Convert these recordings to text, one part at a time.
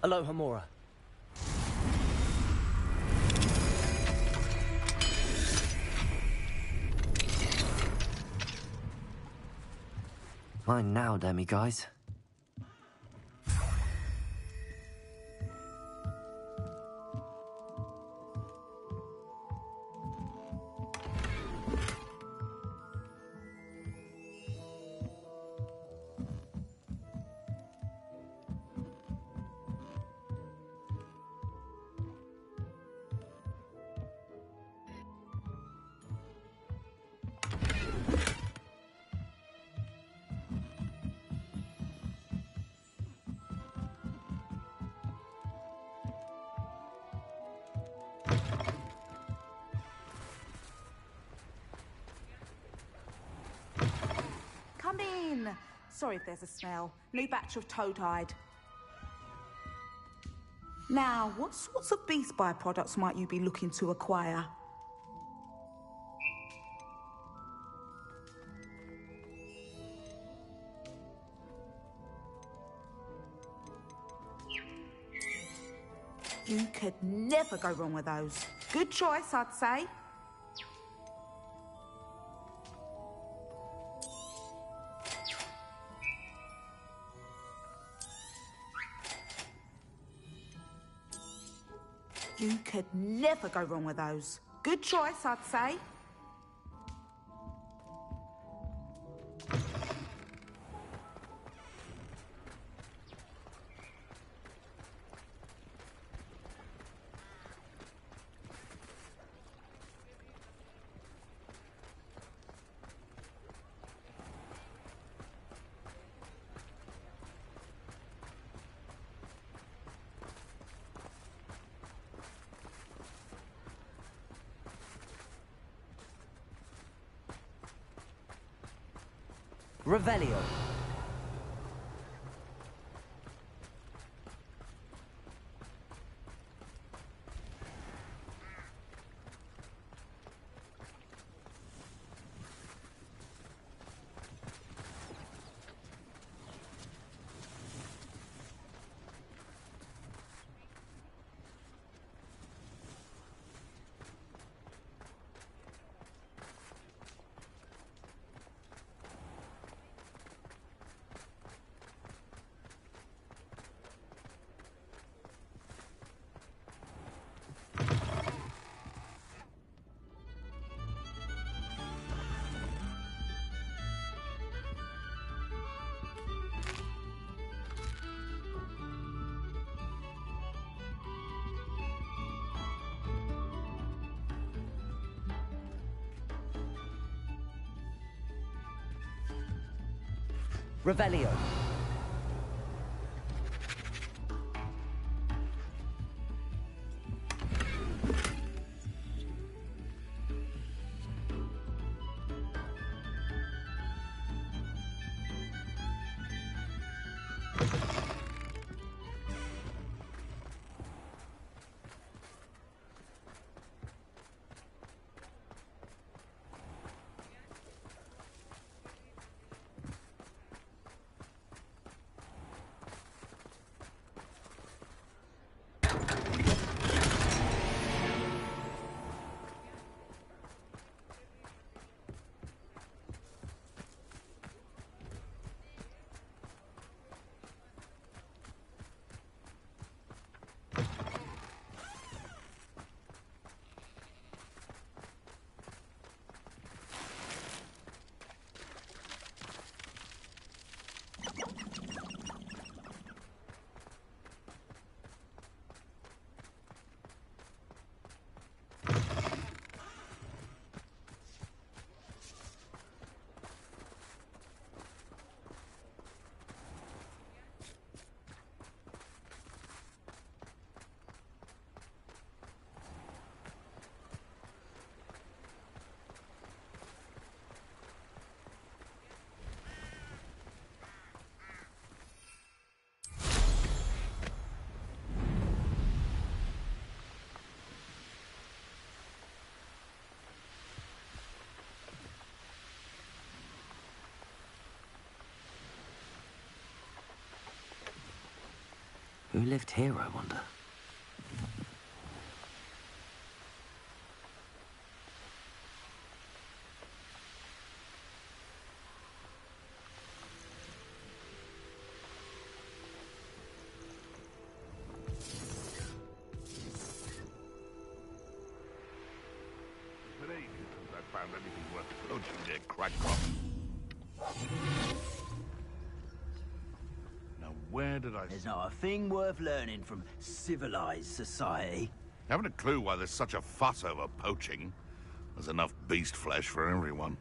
Aloha Mora. Mine now, demi-guys. Come in. Sorry if there's a smell. New batch of toad-hide. Now, what sorts of beast byproducts might you be looking to acquire? You could never go wrong with those. Good choice, I'd say. You could never go wrong with those. Good choice, I'd say. Revelio. Revelio. Who lived here, I wonder? I found anything worth poaching near Crackcroft. Now, where did I... There's not a thing worth learning from civilized society. Haven't a clue why there's such a fuss over poaching. There's enough beast flesh for everyone.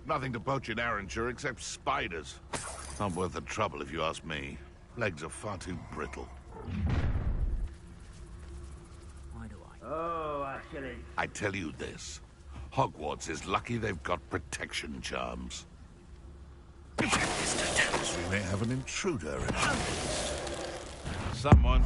Nothing to poach in Arranshire except spiders. Not worth the trouble if you ask me. Legs are far too brittle. Why do I? Oh, actually. I tell you this. Hogwarts is lucky they've got protection charms. We may have an intruder in our midst. Someone...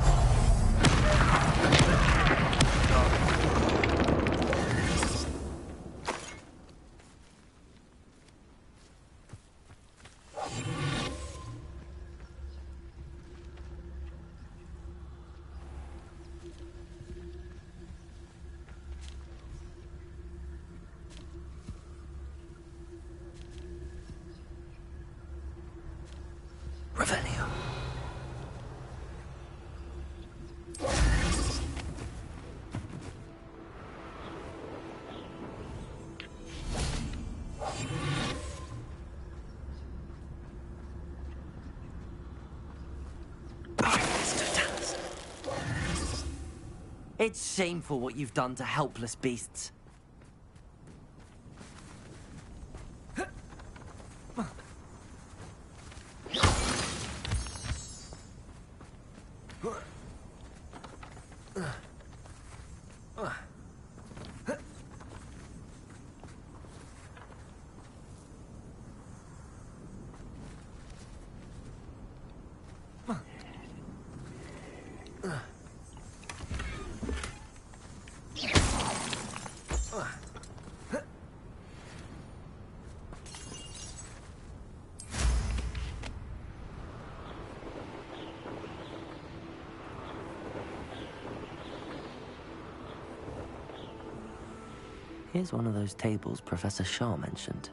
Revelio. It's shameful what you've done to helpless beasts. Here's one of those tables Professor Shaw mentioned.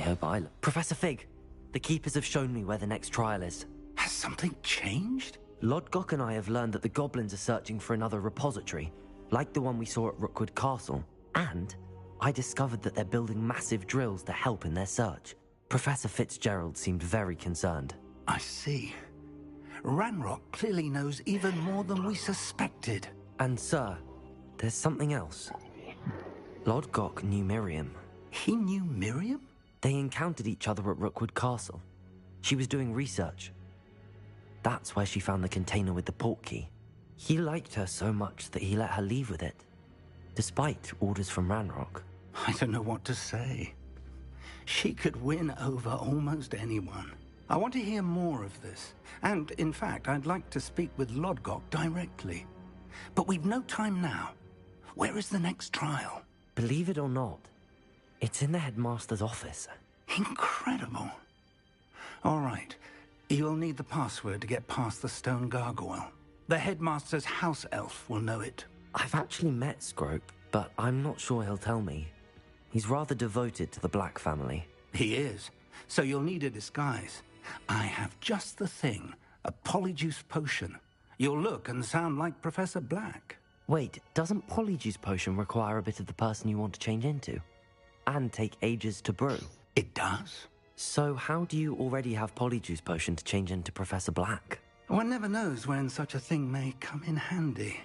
hope I... Professor Fig, the Keepers have shown me where the next trial is. Has something changed? Lodgok and I have learned that the goblins are searching for another repository, like the one we saw at Rookwood Castle. And I discovered that they're building massive drills to help in their search. Professor Fitzgerald seemed very concerned. I see. Ranrock clearly knows even more than we suspected. And sir, there's something else. Lodgok knew Miriam. He knew Miriam? They encountered each other at Rookwood Castle. She was doing research. That's where she found the container with the portkey. He liked her so much that he let her leave with it, despite orders from Ranrock. I don't know what to say. She could win over almost anyone. I want to hear more of this. And, in fact, I'd like to speak with Lodgok directly. But we've no time now. Where is the next trial? Believe it or not, it's in the headmaster's office. Incredible. All right. You'll need the password to get past the stone gargoyle. The headmaster's house elf will know it. I've actually met Scrope, but I'm not sure he'll tell me. He's rather devoted to the Black family. He is. So you'll need a disguise. I have just the thing. A polyjuice potion. You'll look and sound like Professor Black. Wait, doesn't Polyjuice Potion require a bit of the person you want to change into? And take ages to brew? It does. So how do you already have Polyjuice Potion to change into Professor Black? One never knows when such a thing may come in handy.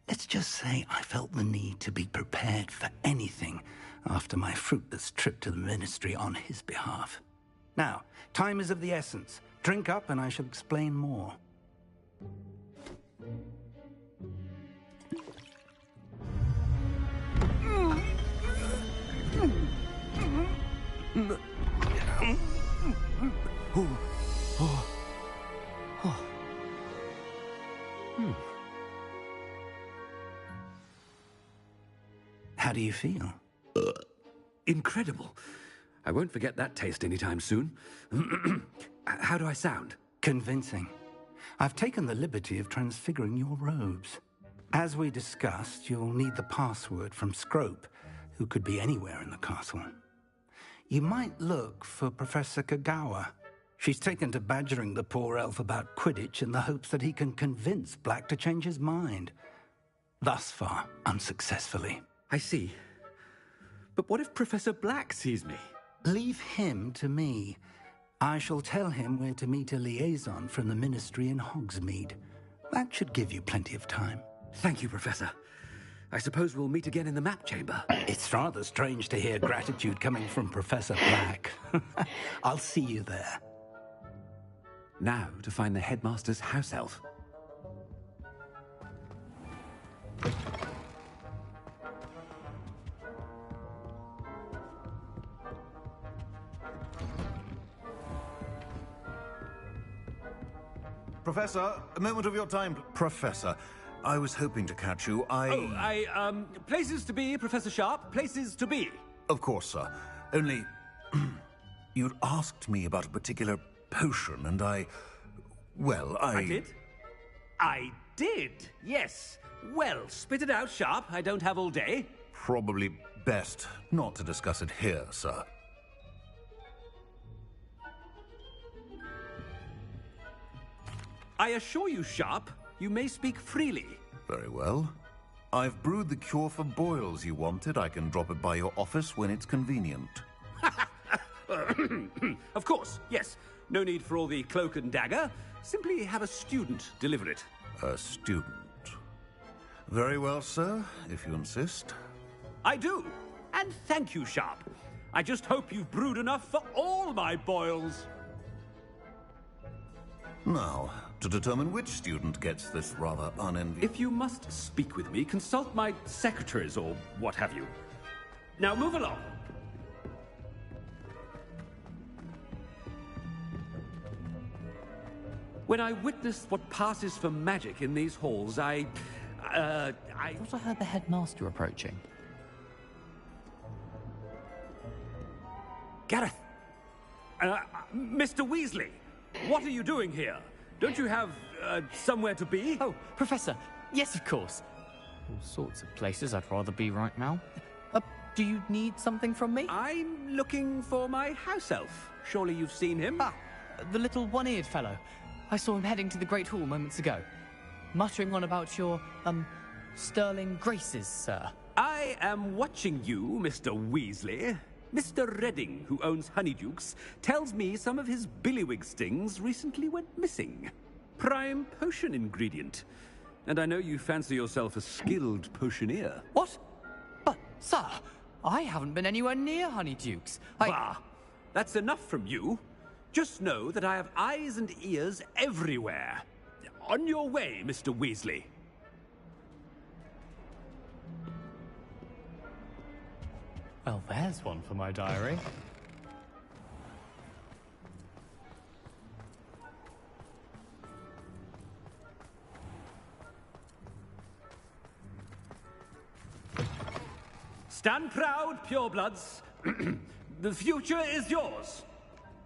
Let's just say I felt the need to be prepared for anything after my fruitless trip to the Ministry on his behalf. Now, time is of the essence. Drink up and I shall explain more. How do you feel? Incredible. I won't forget that taste anytime soon. How do I sound? Convincing. I've taken the liberty of transfiguring your robes. As we discussed, you'll need the password from Scrope, who could be anywhere in the castle. You might look for Professor Kagawa. She's taken to badgering the poor elf about Quidditch in the hopes that he can convince Black to change his mind. Thus far, unsuccessfully. I see. But what if Professor Black sees me? Leave him to me. I shall tell him where to meet a liaison from the Ministry in Hogsmeade. That should give you plenty of time. Thank you, Professor. I suppose we'll meet again in the map chamber. It's rather strange to hear gratitude coming from Professor Black. I'll see you there. Now to find the headmaster's house elf. Professor, a moment of your time. Professor, I was hoping to catch you. Places to be, Professor Sharp. Places to be. Of course, sir. Only... you'd asked me about a particular potion, and well, I did? I did, yes. Well, spit it out, Sharp. I don't have all day. Probably best not to discuss it here, sir. I assure you, Sharp, you may speak freely. Very well. I've brewed the cure for boils you wanted. I can drop it by your office when it's convenient. Of course, yes. No need for all the cloak and dagger. Simply have a student deliver it. A student. Very well, sir, if you insist. I do. And thank you, Sharp. I just hope you've brewed enough for all my boils. Now, to determine which student gets this rather unenviable... If you must speak with me, consult my secretaries or what have you. Now move along. When I witnessed what passes for magic in these halls, I thought I heard the headmaster approaching. Gareth! Mr. Weasley, what are you doing here? Don't you have, somewhere to be? Oh, Professor, yes, of course. All sorts of places I'd rather be right now. Do you need something from me? I'm looking for my house elf. Surely you've seen him? Ah, the little one-eared fellow. I saw him heading to the Great Hall moments ago, muttering on about your, sterling graces, sir. I am watching you, Mr. Weasley. Mr. Redding, who owns Honeydukes, tells me some of his billywig stings recently went missing. Prime potion ingredient. And I know you fancy yourself a skilled potioneer. What? But, sir, I haven't been anywhere near Honeydukes. Bah! That's enough from you. Just know that I have eyes and ears everywhere. On your way, Mr. Weasley. Well, there's one for my diary. Stand proud, purebloods. The future is yours.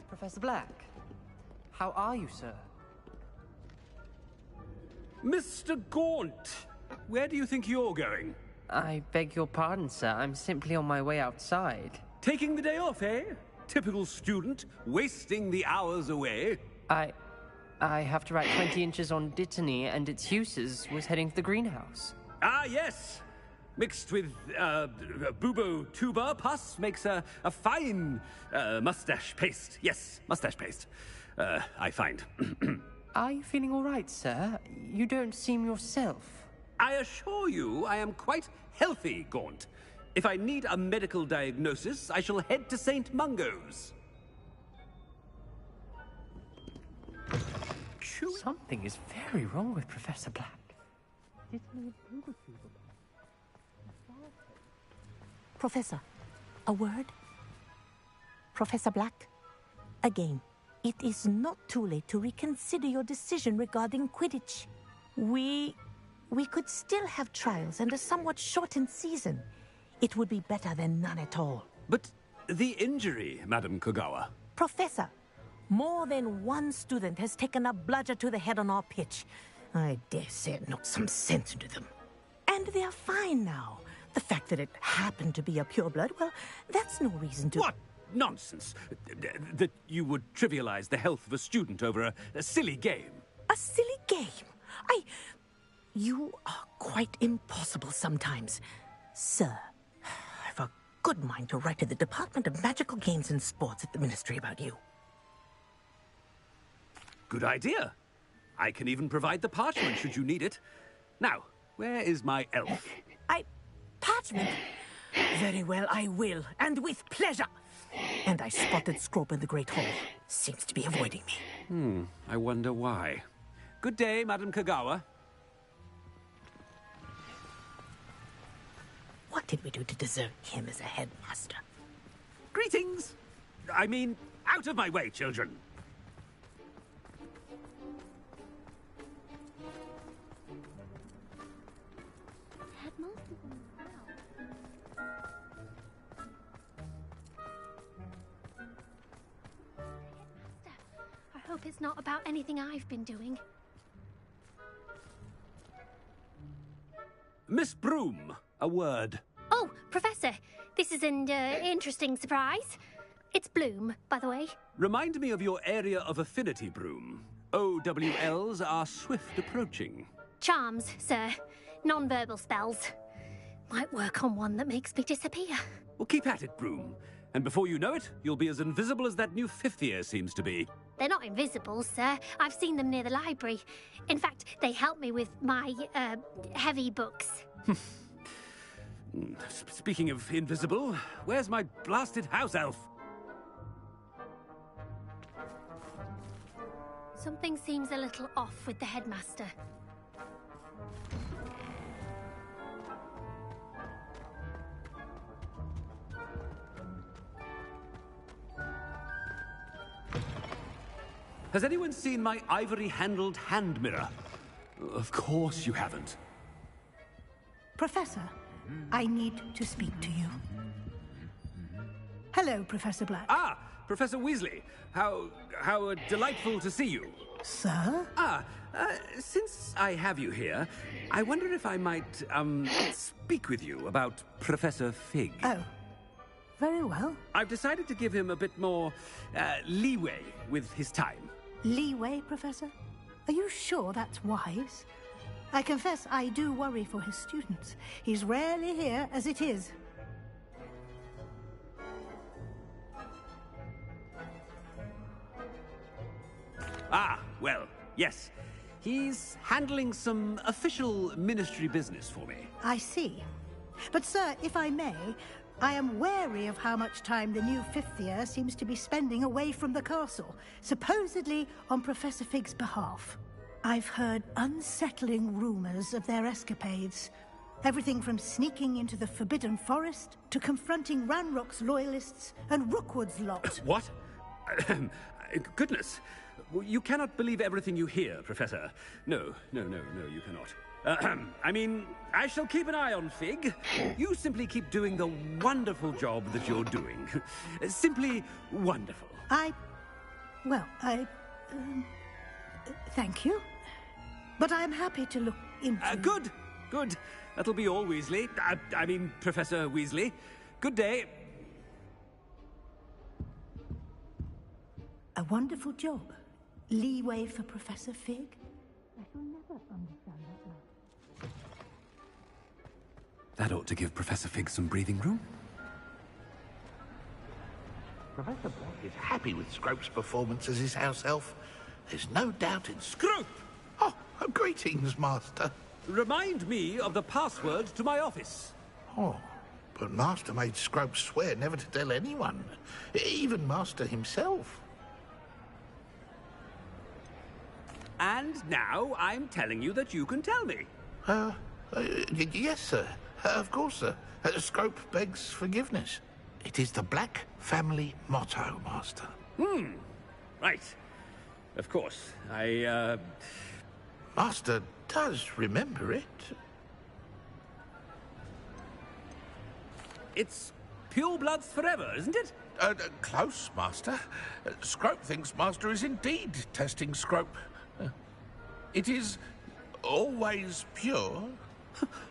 Professor Black, how are you, sir? Mr. Gaunt, where do you think you're going? I beg your pardon, sir. I'm simply on my way outside. Taking the day off, eh? Typical student, wasting the hours away. I have to write 20 inches on Dittany and its uses. Was heading to the greenhouse. Ah, yes. Mixed with bubo tuber pus makes a fine mustache paste. Yes, mustache paste. I find. Are you feeling all right, sir? You don't seem yourself. I assure you I am quite healthy, Gaunt. If I need a medical diagnosis, I shall head to St. Mungo's. Something is very wrong with Professor Black. Professor, a word? Professor Black, again, it is not too late to reconsider your decision regarding Quidditch. We could still have trials and a somewhat shortened season. It would be better than none at all. But the injury, Madam Kogawa. Professor, more than one student has taken a bludger to the head on our pitch. I dare say it knocked some sense into them. And they're fine now. The fact that it happened to be a pureblood, well, that's no reason to... What nonsense! That you would trivialize the health of a student over a silly game. A silly game? You are quite impossible sometimes. Sir, I've a good mind to write to the Department of Magical Games and Sports at the Ministry about you. Good idea. I can even provide the parchment should you need it. Now, where is my elf? Parchment? Very well, I will, and with pleasure. And I spotted Scrope in the Great Hall. Seems to be avoiding me. I wonder why. Good day, Madam Kogawa. What did we do to deserve him as a headmaster? Greetings! I mean, out of my way, children. I hope it's not about anything I've been doing. Miss Broom, a word. Oh, Professor, this is an interesting surprise. It's Bloom, by the way. Remind me of your area of affinity, Broom. OWLs are swift approaching. Charms, sir. Non-verbal spells. Might work on one that makes me disappear. Well, keep at it, Broom. And before you know it, you'll be as invisible as that new fifth year seems to be. They're not invisible, sir. I've seen them near the library. In fact, they help me with my, heavy books. Speaking of invisible, where's my blasted house elf? Something seems a little off with the headmaster. Has anyone seen my ivory-handled hand mirror? Of course you haven't. Professor, I need to speak to you. Hello, Professor Black. Ah, Professor Weasley. How delightful to see you. Sir? Since I have you here, I wonder if I might, speak with you about Professor Fig. Oh, Very well. I've decided to give him a bit more leeway with his time. Leeway, Professor? Are you sure that's wise? I confess I do worry for his students. He's rarely here as it is. Ah, well, yes. He's handling some official ministry business for me. I see. But, sir, if I may, I am wary of how much time the new fifth year seems to be spending away from the castle, supposedly on Professor Fig's behalf. I've heard unsettling rumors of their escapades. Everything from sneaking into the Forbidden Forest to confronting Ranrock's loyalists and Rookwood's lot. What? Goodness. You cannot believe everything you hear, Professor. No, you cannot. I mean, I shall keep an eye on Fig. You simply keep doing the wonderful job that you're doing. Simply wonderful. Thank you. But I'm happy to look into... Good. That'll be all, Weasley. I mean, Professor Weasley. Good day. A wonderful job. Leeway for Professor Fig? I shall never understand that now. That ought to give Professor Fig some breathing room. Professor Black is happy with Scrope's performance as his house elf. There's no doubt in... Scrope! Oh, greetings, Master. Remind me of the password to my office. Oh, but Master made Scrope swear never to tell anyone, even Master himself. And now I'm telling you that you can tell me. Yes, sir. Of course, sir. Scrope begs forgiveness. It is the Black family motto, Master. Right. Of course. Master does remember it. It's pure bloods forever, isn't it? Close, Master. Scrope thinks Master is indeed testing Scrope. It is always pure.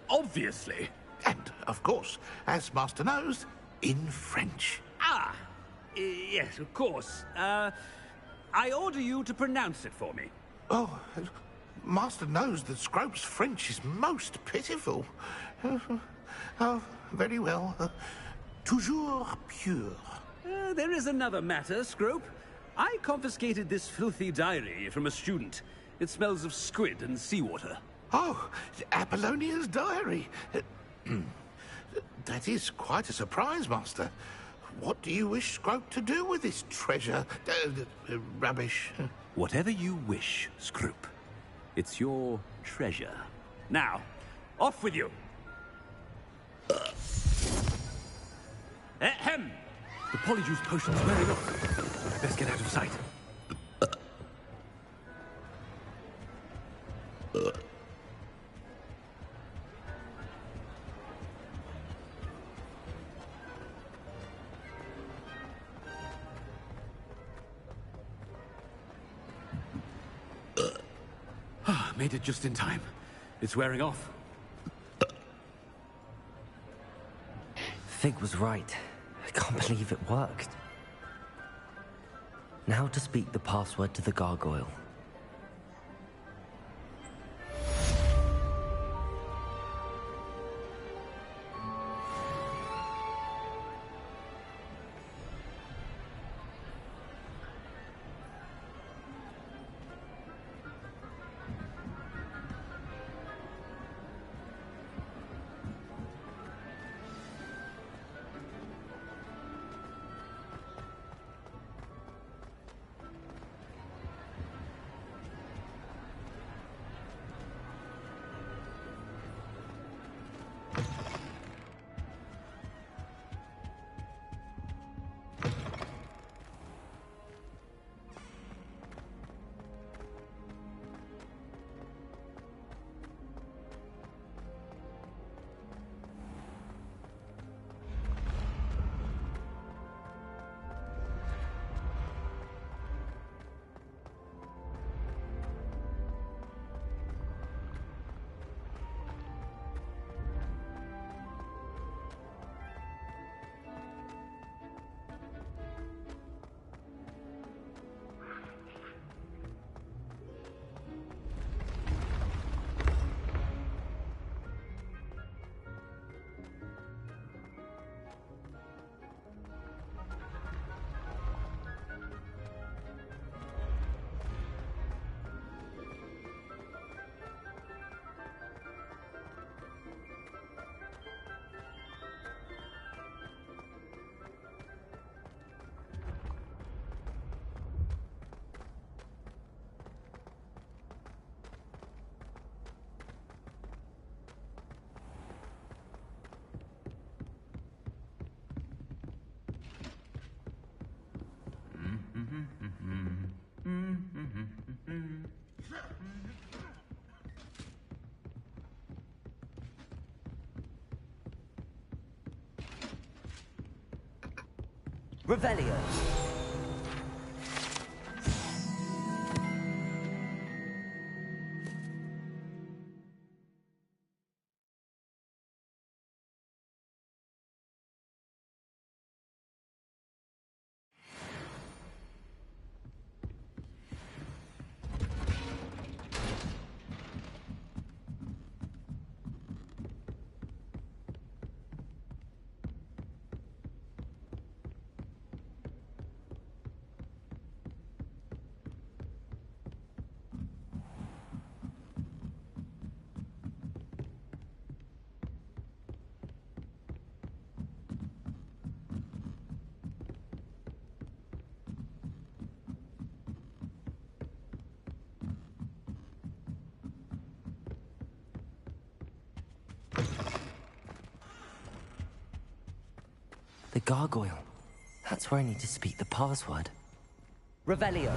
Obviously. And, of course, as Master knows, in French. Yes, of course. I order you to pronounce it for me. Oh, Master knows that Scrope's French is most pitiful. Oh, very well. Toujours pure. There is another matter, Scrope. I confiscated this filthy diary from a student. It smells of squid and seawater. Oh, Apollonia's diary. That is quite a surprise, Master. What do you wish Scrope to do with this treasure? Rubbish. Whatever you wish, Scrope. It's your treasure. Now, off with you. Ahem! The polyjuice potion's wearing off. Best get out of sight. Made it just in time. It's wearing off. Fig was right. I can't believe it worked. Now to speak the password to the gargoyle. Revelio. The gargoyle. That's where I need to speak the password. Revelio.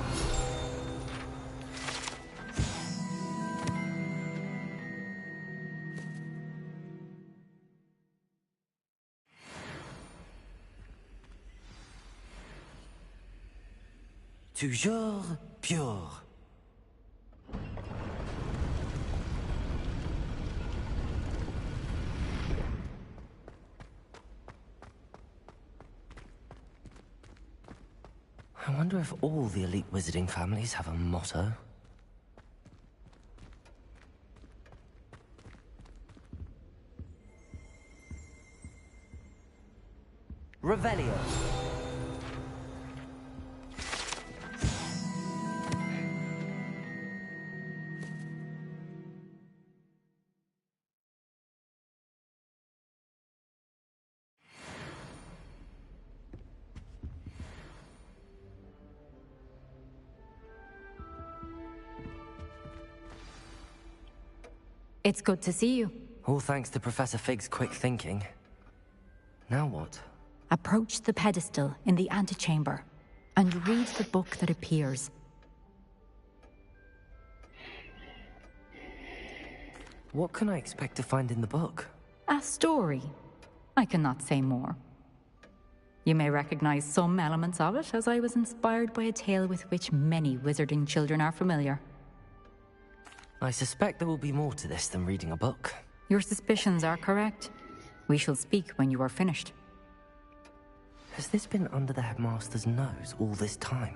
Toujours pure. I wonder if all the elite wizarding families have a motto. Revelio. It's good to see you. All thanks to Professor Fig's quick thinking. Now what? Approach the pedestal in the antechamber and read the book that appears. What can I expect to find in the book? A story. I cannot say more. You may recognize some elements of it, as I was inspired by a tale with which many wizarding children are familiar. I suspect there will be more to this than reading a book. Your suspicions are correct. We shall speak when you are finished. Has this been under the headmaster's nose all this time?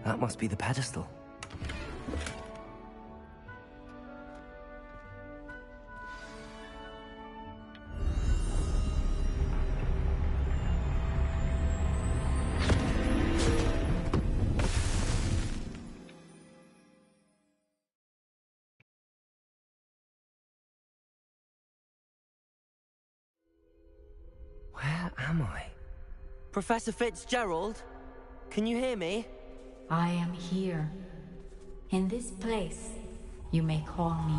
That must be the pedestal. Where am I? Professor Fitzgerald? Can you hear me? I am here. In this place, you may call me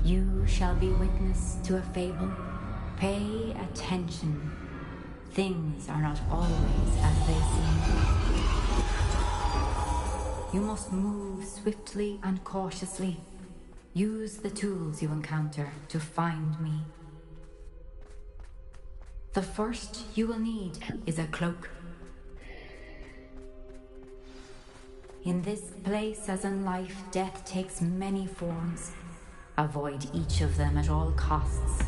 Neve. You shall be witness to a fable. Pay attention. Things are not always as they seem. You must move swiftly and cautiously. Use the tools you encounter to find me. The first you will need is a cloak. In this place, as in life, death takes many forms. Avoid each of them at all costs.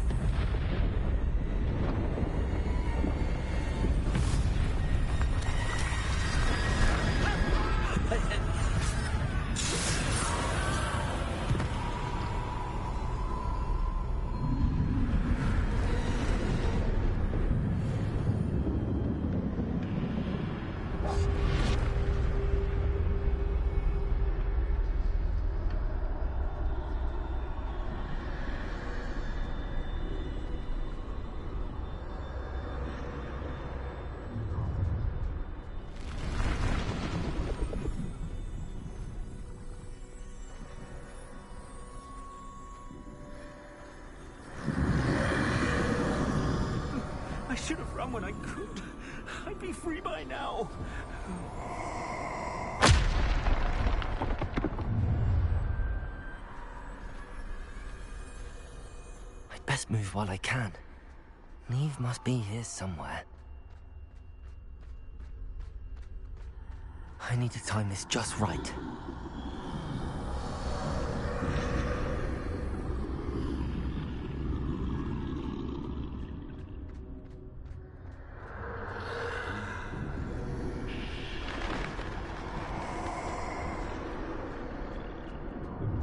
should have run when I could. I'd be free by now. I'd best move while I can. Neve must be here somewhere. I need to time this just right.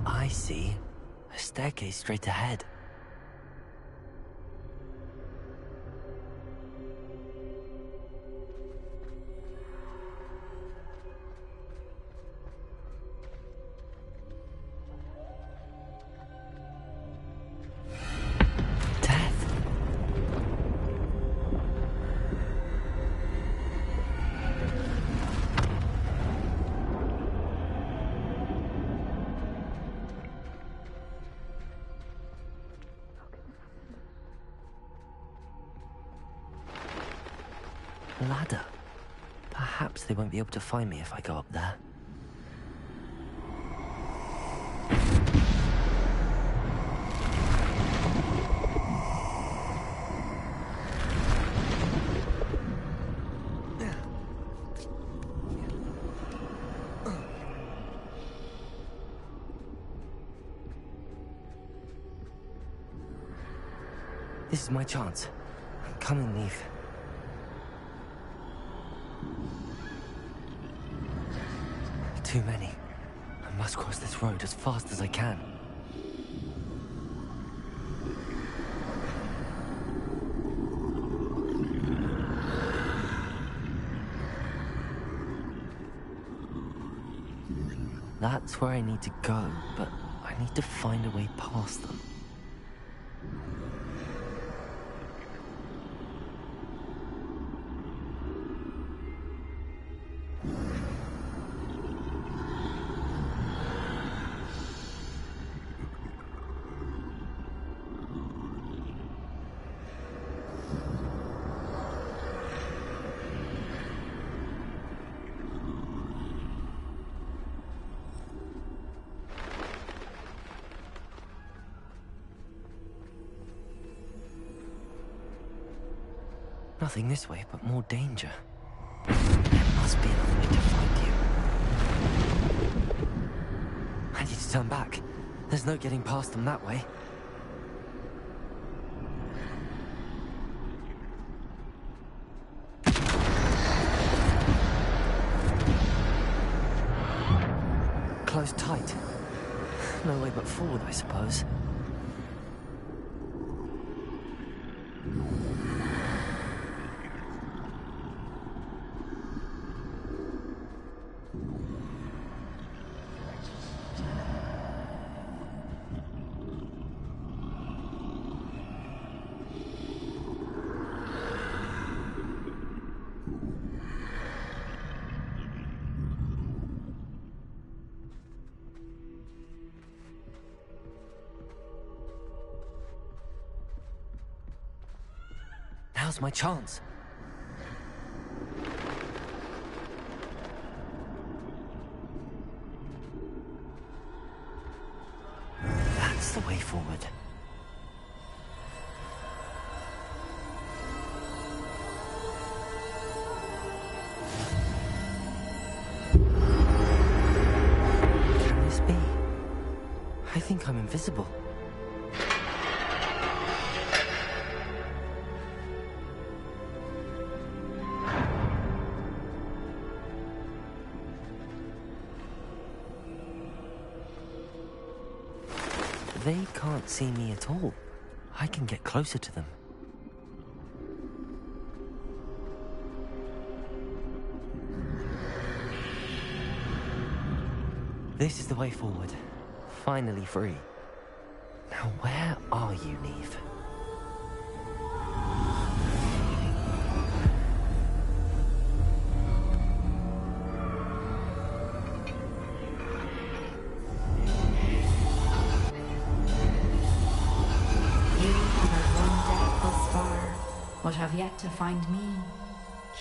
I see. A staircase straight ahead. Ladder. Perhaps they won't be able to find me if I go up there. This is my chance. Come in, Neve. Too many. I must cross this road as fast as I can. That's where I need to go, but I need to find a way past them. Nothing this way, but more danger. There must be another way to find you. I need to turn back. There's no getting past them that way. Closed tight. No way but forward, I suppose. Now's my chance. That's the way forward. Can this be? I think I'm invisible. They can't see me at all. I can get closer to them. This is the way forward. Finally free. Now where are you, Neve? but have yet to find me.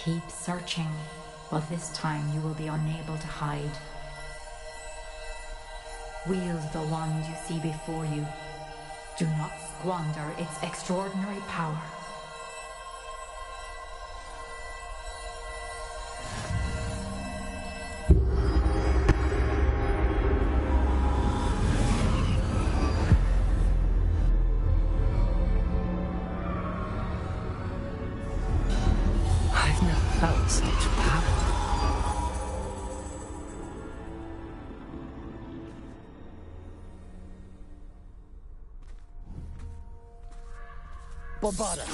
Keep searching, but this time you will be unable to hide. Wield the wand you see before you. Do not squander its extraordinary power. I've never felt such power. Bombarda!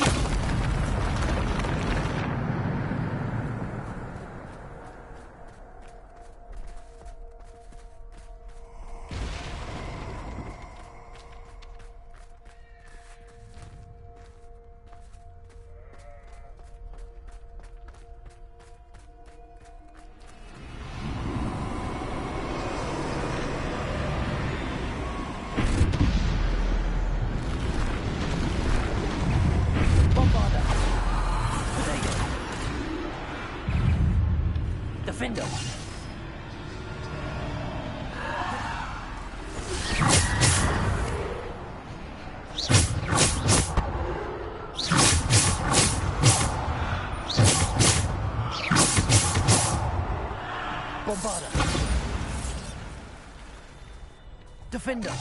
Defender! Bombarda! Defender!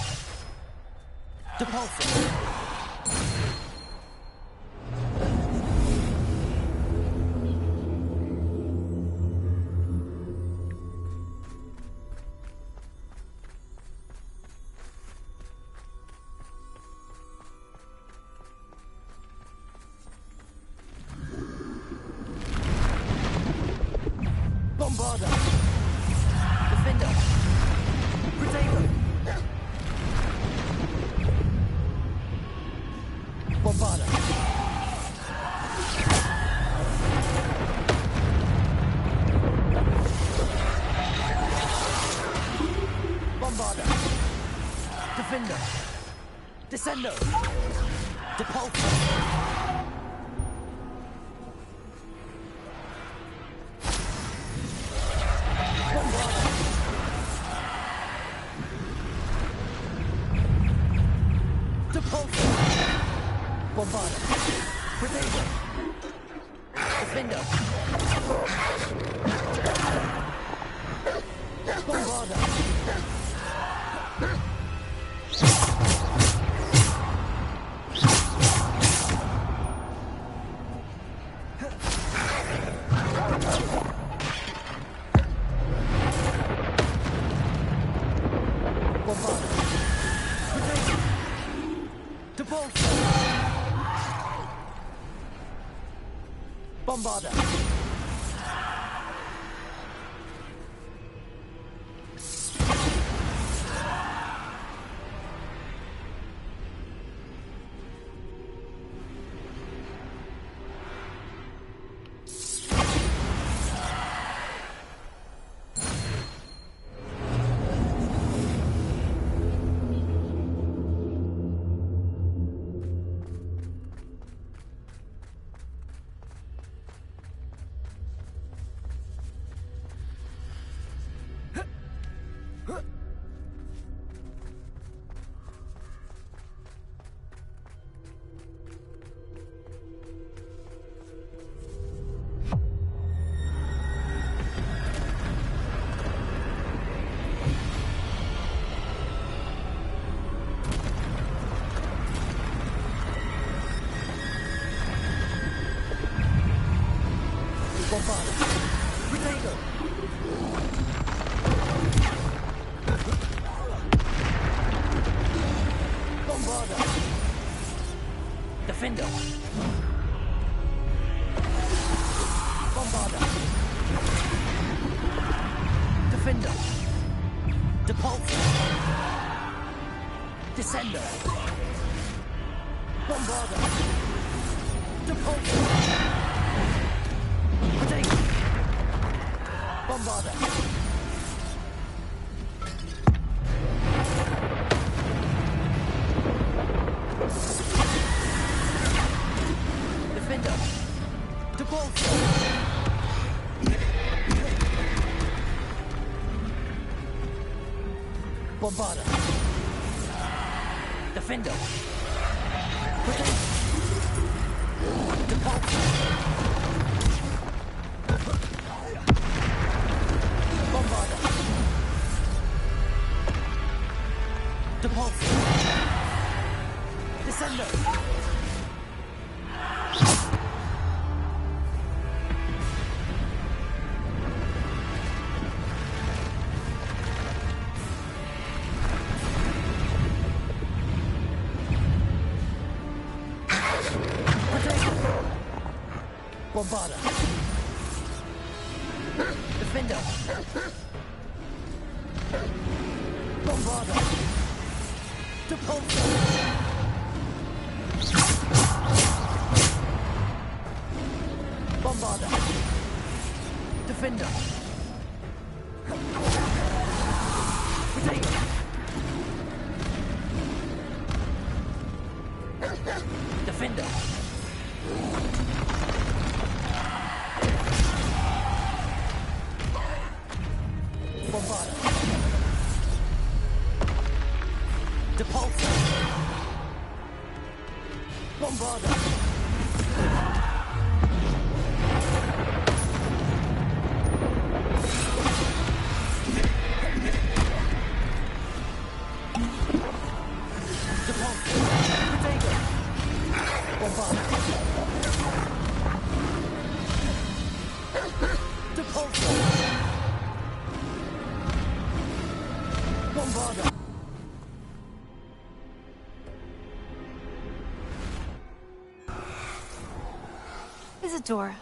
Depulsor! Bombarda! Defender! Protego! Bombarda! Bombarda! Defender! Descendo! Depulsor! Bombarda! Protego! Defender! Bombarda! Bombarda! Protego! Depulsor! Bombarda! Bombarda! Protego! Bombarda! Defender! Bombarda! Defender! Depulsor! Descender! Bombarda! Depulsor! Protego! Bombarda! Defender! Bombarda. Defender. Bombarda. Depulse. Descender. Bombarda. Defender. Bombarda. Depulse. Bombarda. Defender. Potato. Defender. Bombarda. Depulse. Bombarda. Depulse. Potato. Bombarda. Depulse. Bombarda. Isadora,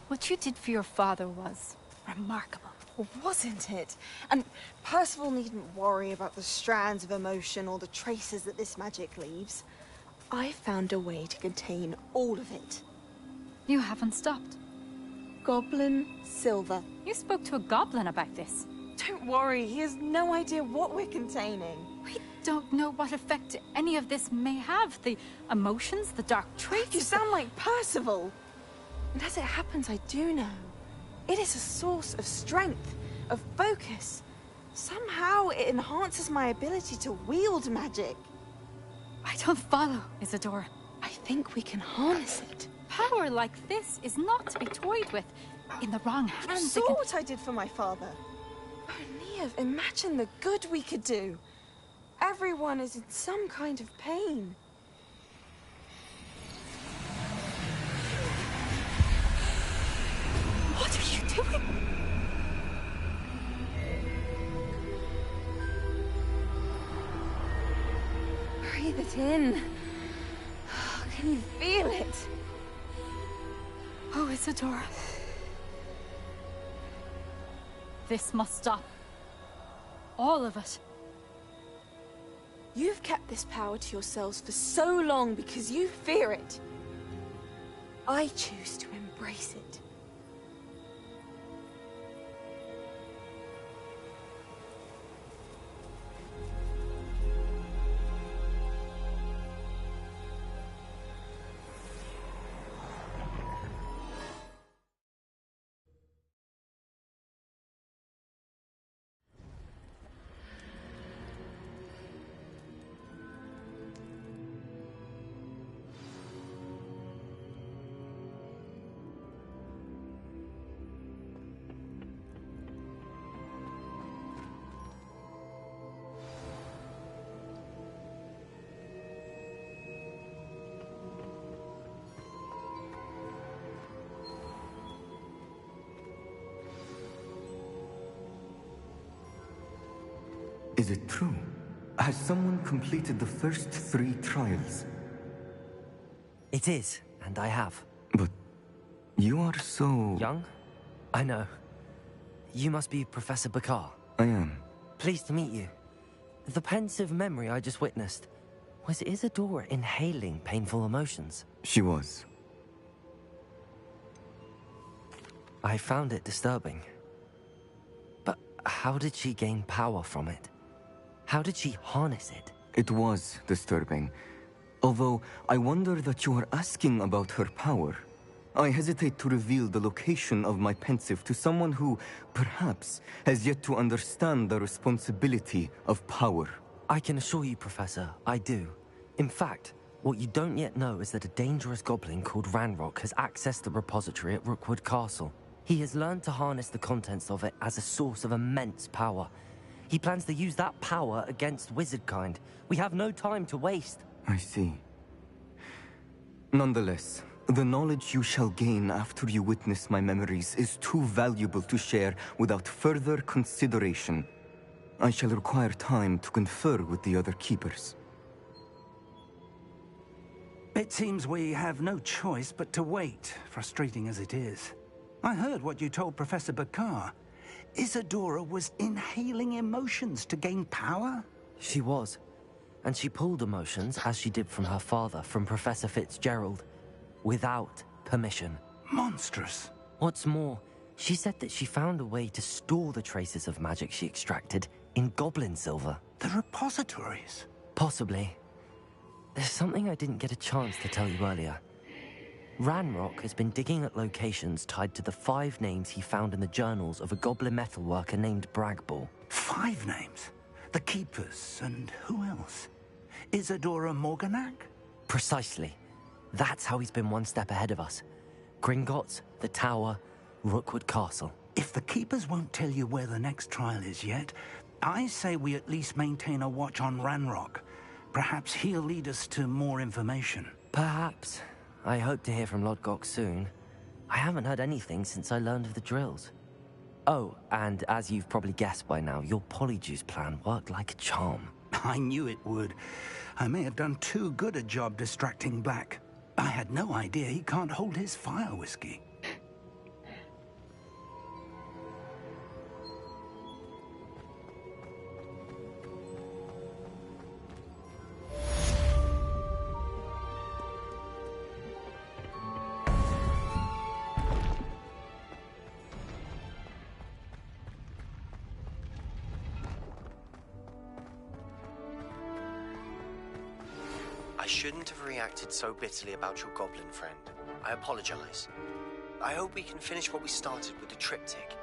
what you did for your father was remarkable. Wasn't it? And Percival needn't worry about the strands of emotion or the traces that this magic leaves. I found a way to contain all of it. You haven't stopped. Goblin Silver. You spoke to a goblin about this. Don't worry, he has no idea what we're containing. We don't know what effect any of this may have. The emotions, the dark traits. You sound like Percival. And as it happens, I do know. It is a source of strength, of focus. Somehow it enhances my ability to wield magic. I don't follow, Isadora. I think we can harness it. Power like this is not to be toyed with. In the wrong You hands, saw what I did for my father. Oh, Neve, imagine the good we could do. Everyone is in some kind of pain. What are you doing? Breathe it in. Can you feel it? Oh, Isadora. This must stop. All of it. You've kept this power to yourselves for so long because you fear it. I choose to embrace it. Is it true? Has someone completed the first 3 trials? It is, and I have. But you are so... Young? I know. You must be Professor Bakar. I am. Pleased to meet you. The pensive memory I just witnessed, was Isadora inhaling painful emotions? She was. I found it disturbing. But how did she gain power from it? How did she harness it? It was disturbing. Although, I wonder that you are asking about her power. I hesitate to reveal the location of my pensive to someone who, perhaps, has yet to understand the responsibility of power. I can assure you, Professor, I do. In fact, what you don't yet know is that a dangerous goblin called Ranrock has accessed the repository at Rookwood Castle. He has learned to harness the contents of it as a source of immense power. He plans to use that power against wizardkind. We have no time to waste. I see. Nonetheless, the knowledge you shall gain after you witness my memories is too valuable to share without further consideration. I shall require time to confer with the other keepers. It seems we have no choice but to wait, frustrating as it is. I heard what you told Professor Bakar. Isadora was inhaling emotions to gain power? She was. And she pulled emotions, as she did from her father, from Professor Fitzgerald, without permission. Monstrous. What's more, she said that she found a way to store the traces of magic she extracted in goblin silver. The repositories? Possibly. There's something I didn't get a chance to tell you earlier. Ranrock has been digging at locations tied to the 5 names he found in the journals of a goblin metalworker named Bragball. 5 names? The Keepers, and who else? Isadora Morganac? Precisely. That's how he's been one step ahead of us. Gringotts, the Tower, Rookwood Castle. If the Keepers won't tell you where the next trial is yet, I say we at least maintain a watch on Ranrock. Perhaps he'll lead us to more information. Perhaps. I hope to hear from Lodgok soon. I haven't heard anything since I learned of the drills. Oh, and as you've probably guessed by now, your polyjuice plan worked like a charm. I knew it would. I may have done too good a job distracting Black. I had no idea he can't hold his fire whiskey. I shouldn't have reacted so bitterly about your goblin friend. I apologize. I hope we can finish what we started with the triptych.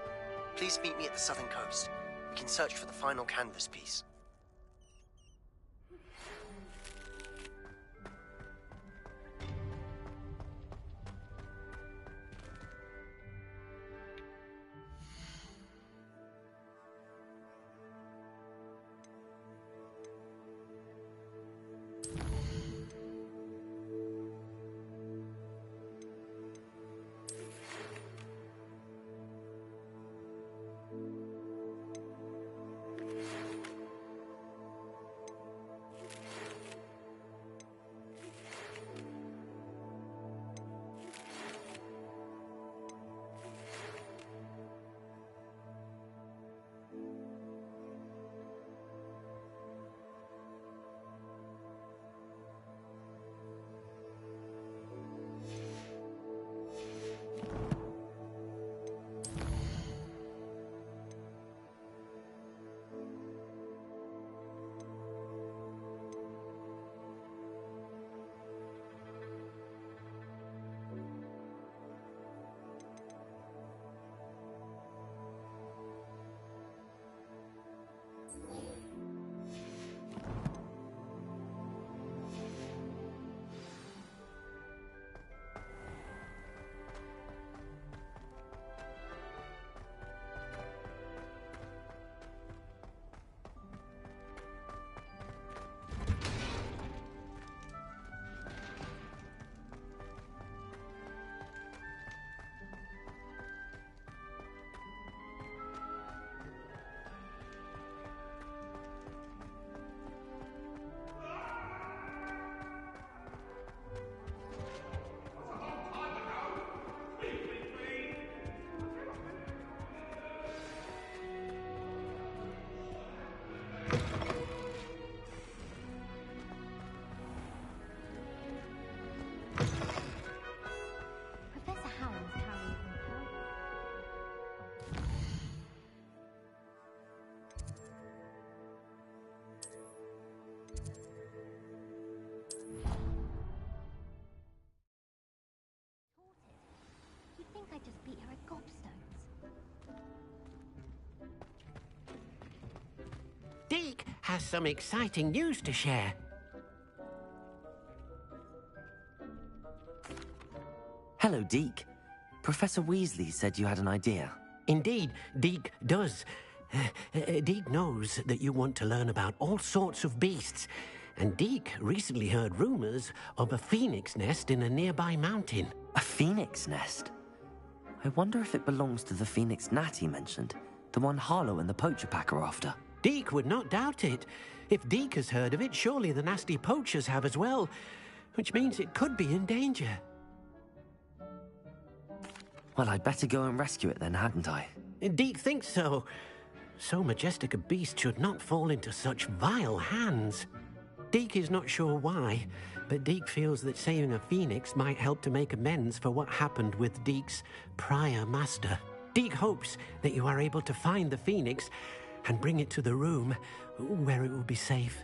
Please meet me at the southern coast. We can search for the final canvas piece. I just beat her at gobstones. Deke has some exciting news to share. Hello, Deke. Professor Weasley said you had an idea. Indeed, Deke does. Deke knows that you want to learn about all sorts of beasts, and Deke recently heard rumors of a phoenix nest in a nearby mountain. A phoenix nest? I wonder if it belongs to the phoenix gnat he mentioned, the one Harlow and the poacher pack are after. Deke would not doubt it. If Deke has heard of it, surely the nasty poachers have as well, which means it could be in danger. Well, I'd better go and rescue it then, hadn't I? Deke thinks so. So majestic a beast should not fall into such vile hands. Deke is not sure why, but Deke feels that saving a phoenix might help to make amends for what happened with Deke's prior master. Deke hopes that you are able to find the phoenix and bring it to the room where it will be safe.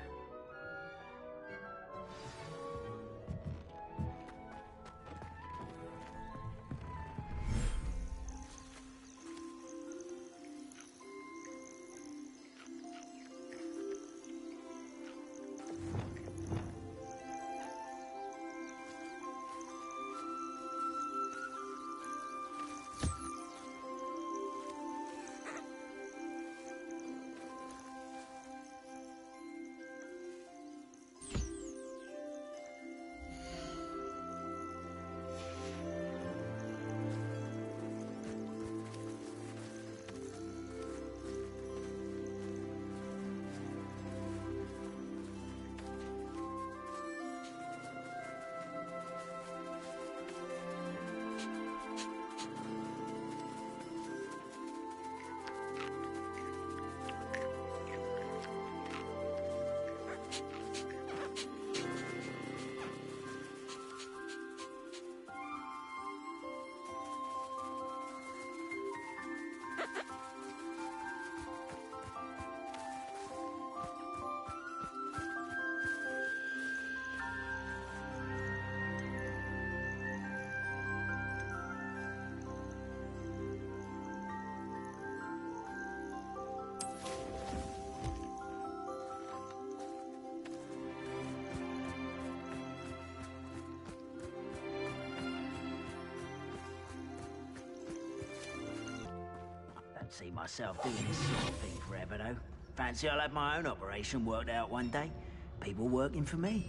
See myself doing this sort of thing forever, though. Fancy I'll have my own operation worked out one day. People working for me.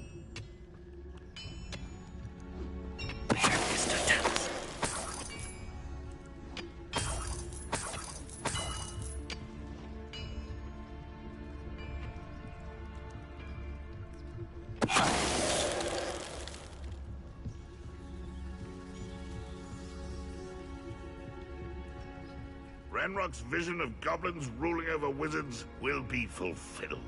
Ranrock's vision of goblins ruling over wizards will be fulfilled.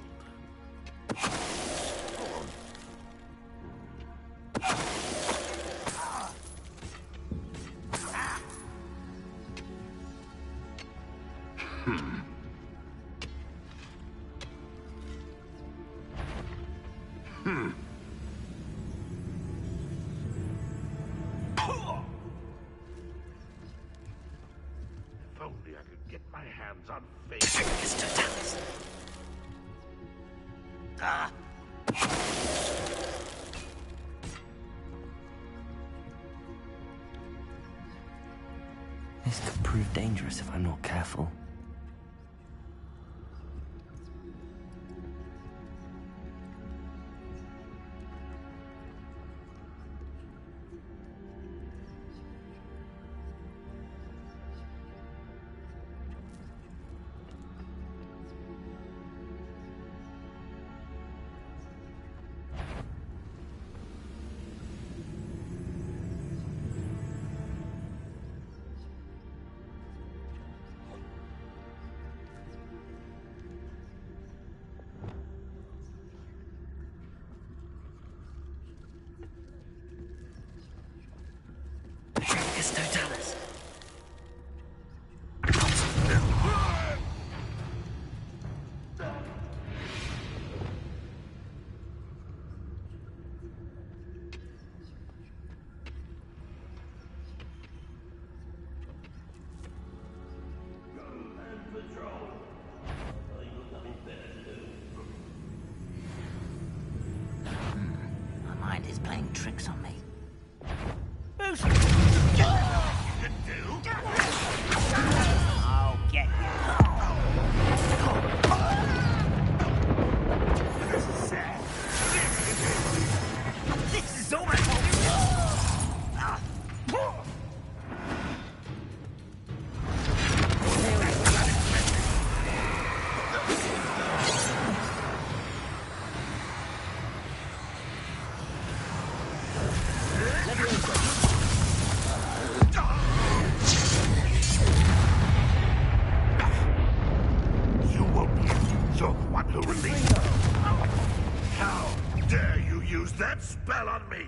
If only I could get my hands on face. This could prove dangerous if I'm not careful. tricks on me. I'll get you. This is almost... You won't be. You're the one who released them. How dare you use that spell on me?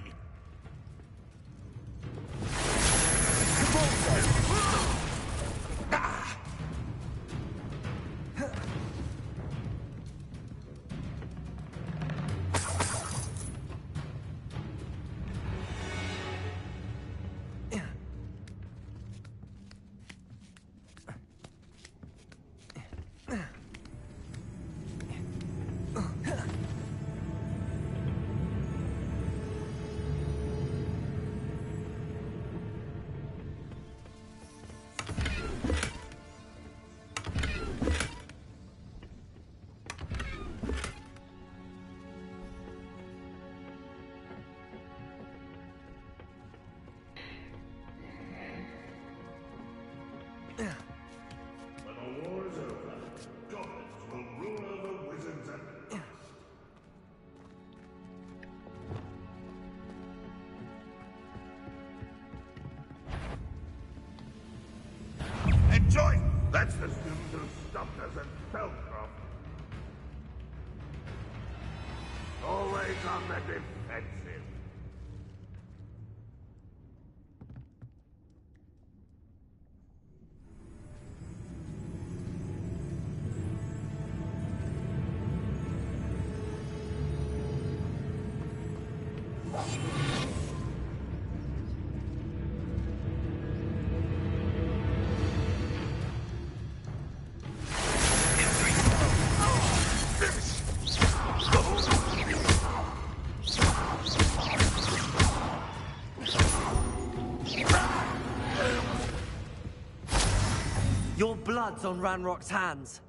When the war is over, goblins will rule over wizards and... Enjoy! That's the student who stumped us and Spellcraft. Always on the defensive. Your blood's on Ranrock's hands.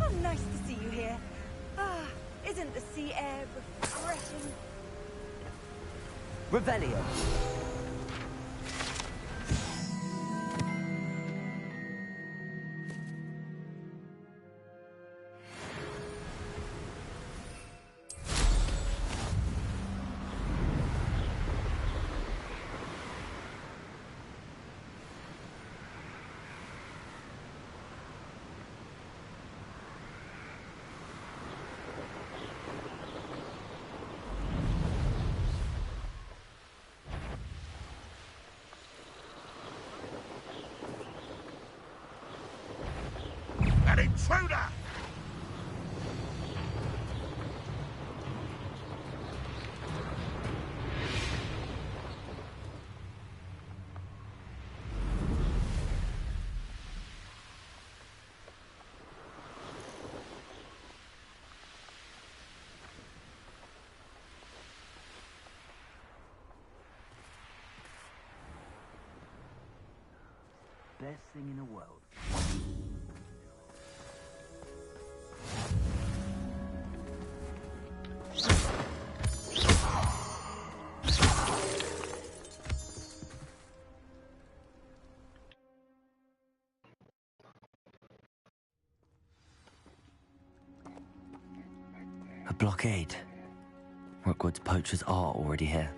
Oh, nice to see you here. Ah, isn't the sea air refreshing? Revelio. An intruder! Best thing in the world. A blockade. Rookwood's poachers are already here.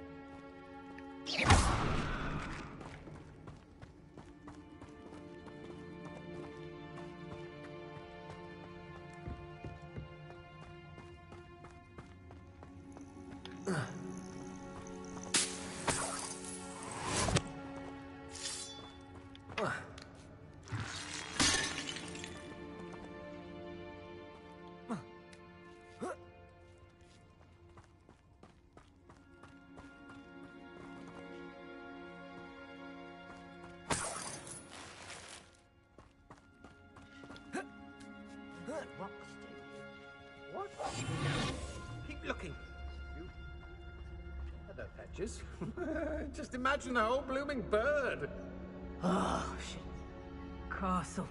Just, just imagine the whole blooming bird. Oh, shit. Castle.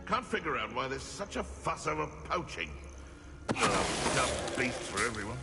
Can't figure out why there's such a fuss over poaching. Dumb beasts for everyone.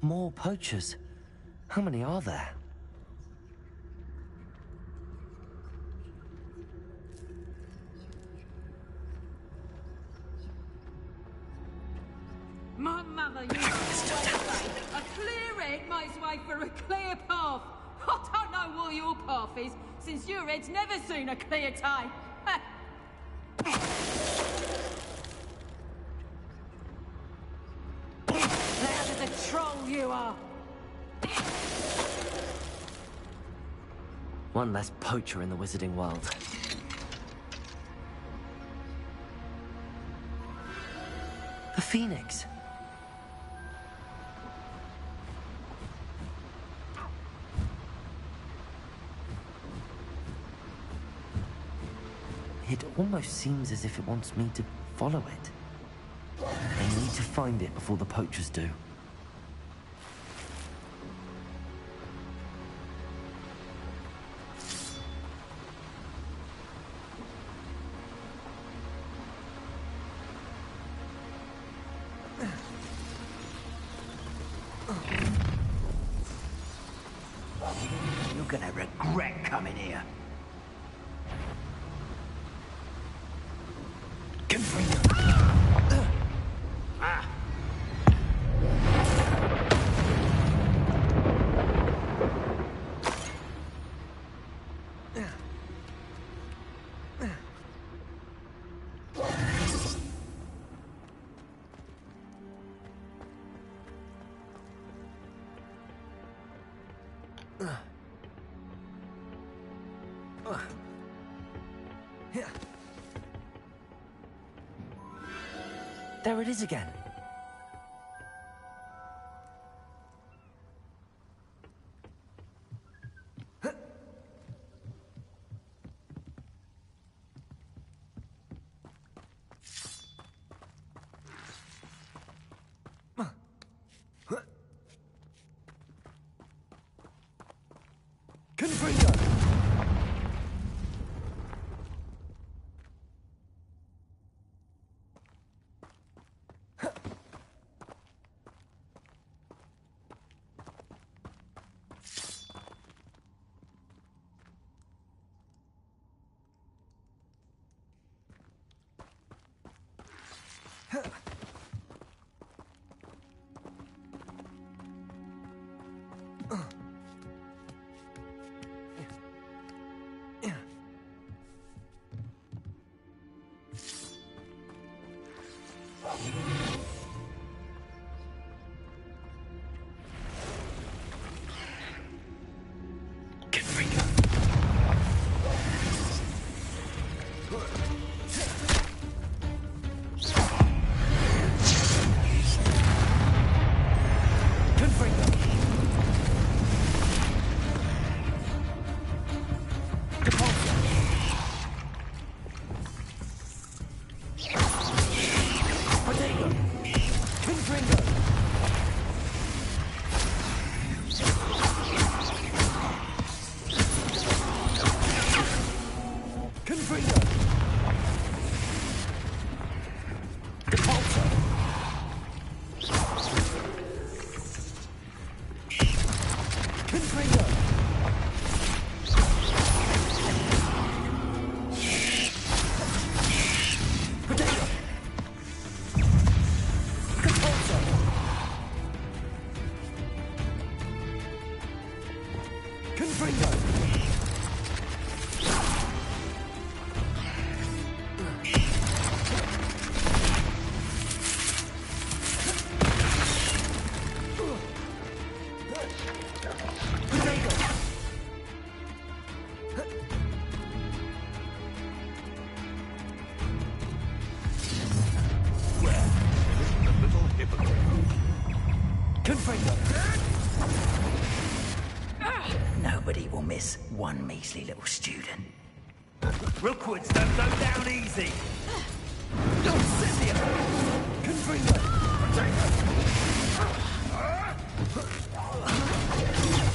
More poachers? How many are there? My mother used to always say, a clear head makes way for a clear path. I don't know what your path is, since your head's never seen a clear time. Loud as a troll you are. One less poacher in the wizarding world. The Phoenix. It almost seems as if it wants me to follow it. I need to find it before the poachers do. You're gonna regret coming here. There it is again. Confringo! Depulso! Confringo! Potato! Depulso! Confringo! Nobody will miss one measly little student. Rookwoods don't go down easy.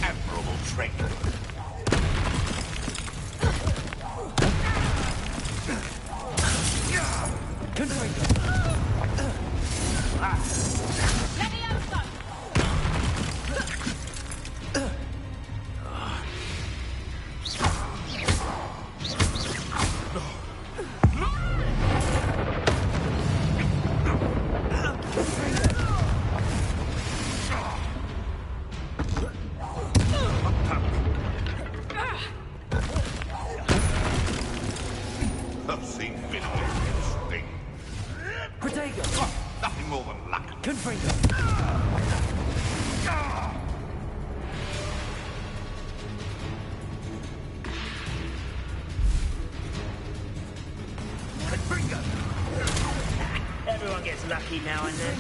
Admirable trick. I've seen Billy sting. Protego! Nothing more than luck. Confringo! Everyone gets lucky now and then.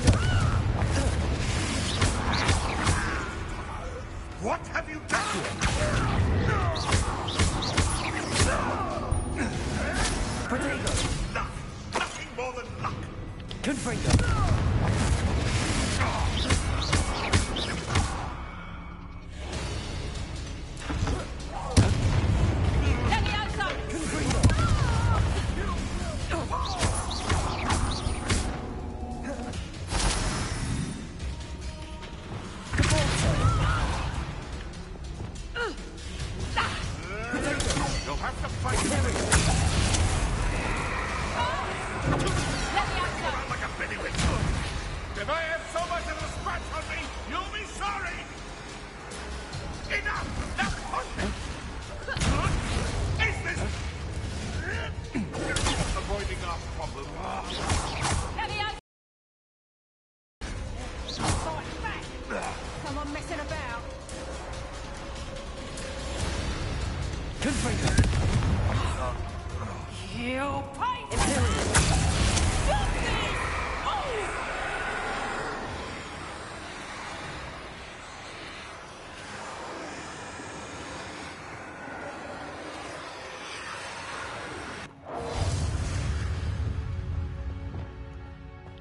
What have you done? Protego! Nothing more than luck. Confringo! You'll have to fight. Like a bellywig. If I have so much as a scratch on me, you'll be sorry. Enough! Now is this avoiding our problem? Come on, messing about. Confringo! You pay!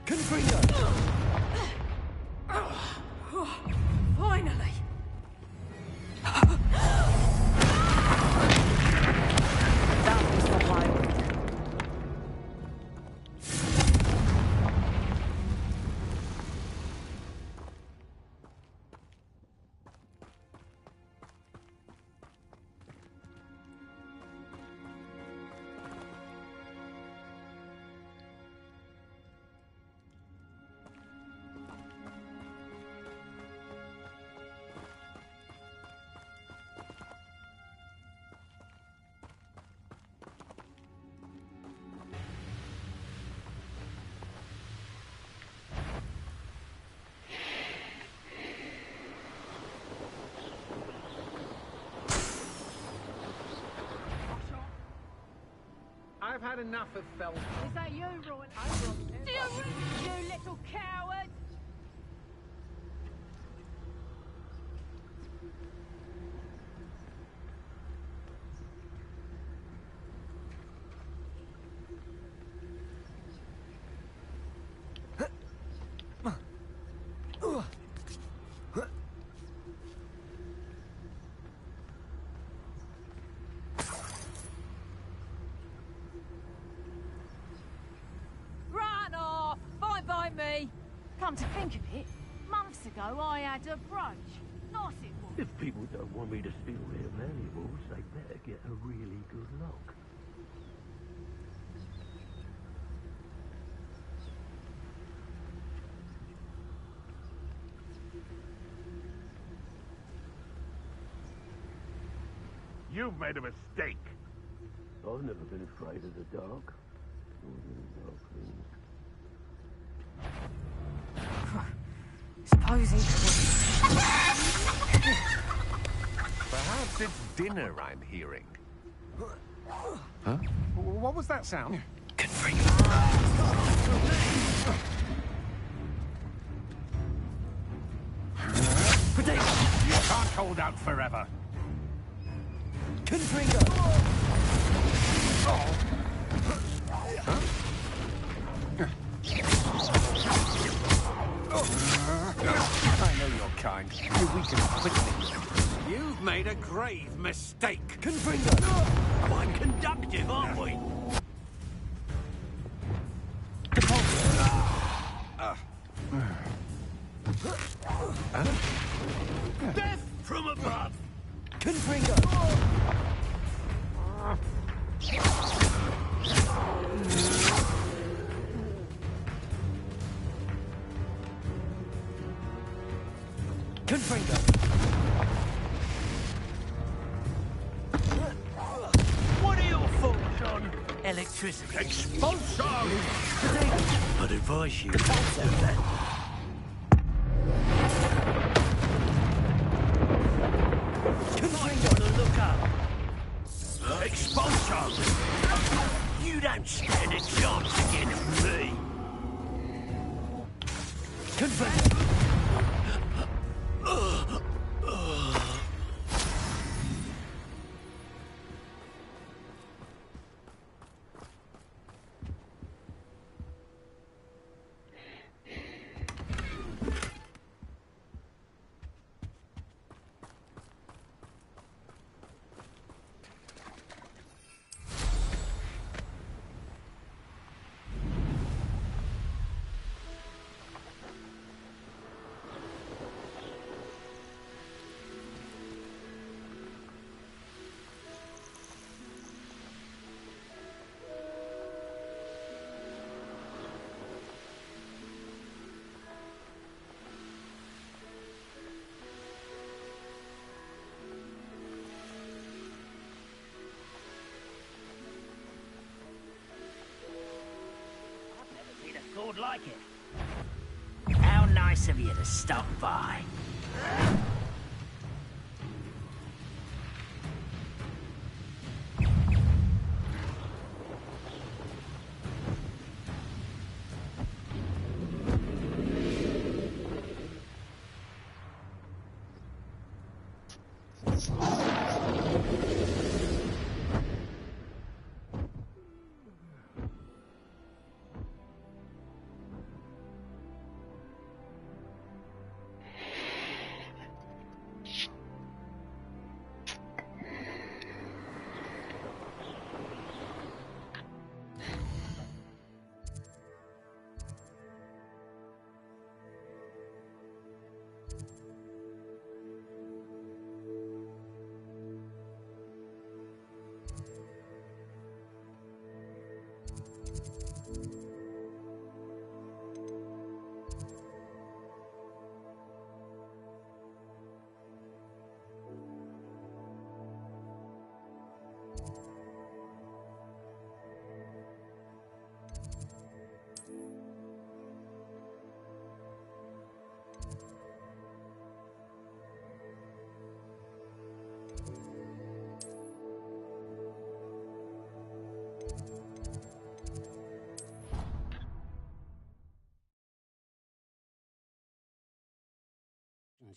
Confringo! Finally! That was the highway. I've had enough of Fel. Is that you, Rowan? You little coward! Come to think of it, months ago I had a brooch. Nice it was. If people don't want me to steal their valuables, they better get a really good look. You've made a mistake. I've never been afraid of the dark. Suppose it Perhaps it's dinner I'm hearing. Huh? What was that sound? You can't hold out forever. I know your kind. You weaken quickly. You've made a grave mistake. Quite conductive, aren't we? Death from above! What are your thoughts on electricity? Expulsion! I'd advise you. On the lookout. Expulsion! You don't stand a chance against me. Sword like it. How nice of you to stop by.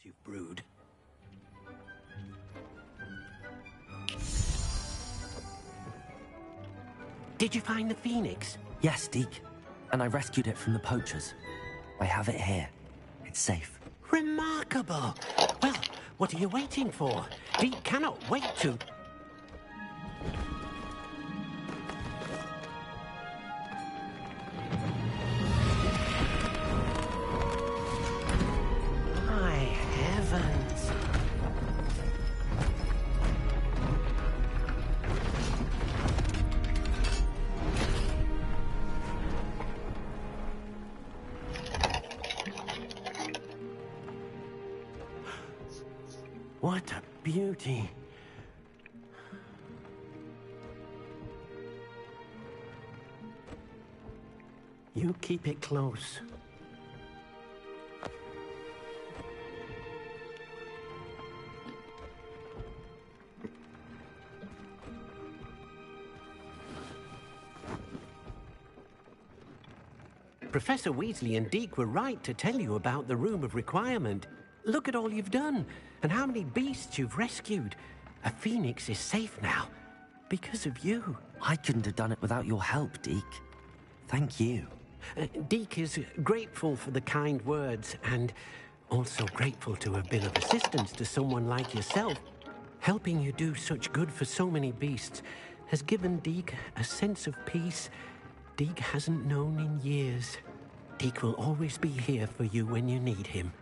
You've brewed. Did you find the phoenix? Yes, Deke. And I rescued it from the poachers. I have it here. It's safe. Remarkable. Well, what are you waiting for? Deke cannot wait to... What a beauty. You keep it close. Professor Weasley and Deke were right to tell you about the Room of Requirement. Look at all you've done, and how many beasts you've rescued. A phoenix is safe now, because of you. I couldn't have done it without your help, Deke. Thank you. Deke is grateful for the kind words, and also grateful to have been of assistance to someone like yourself. Helping you do such good for so many beasts has given Deke a sense of peace Deke hasn't known in years. Deke will always be here for you when you need him.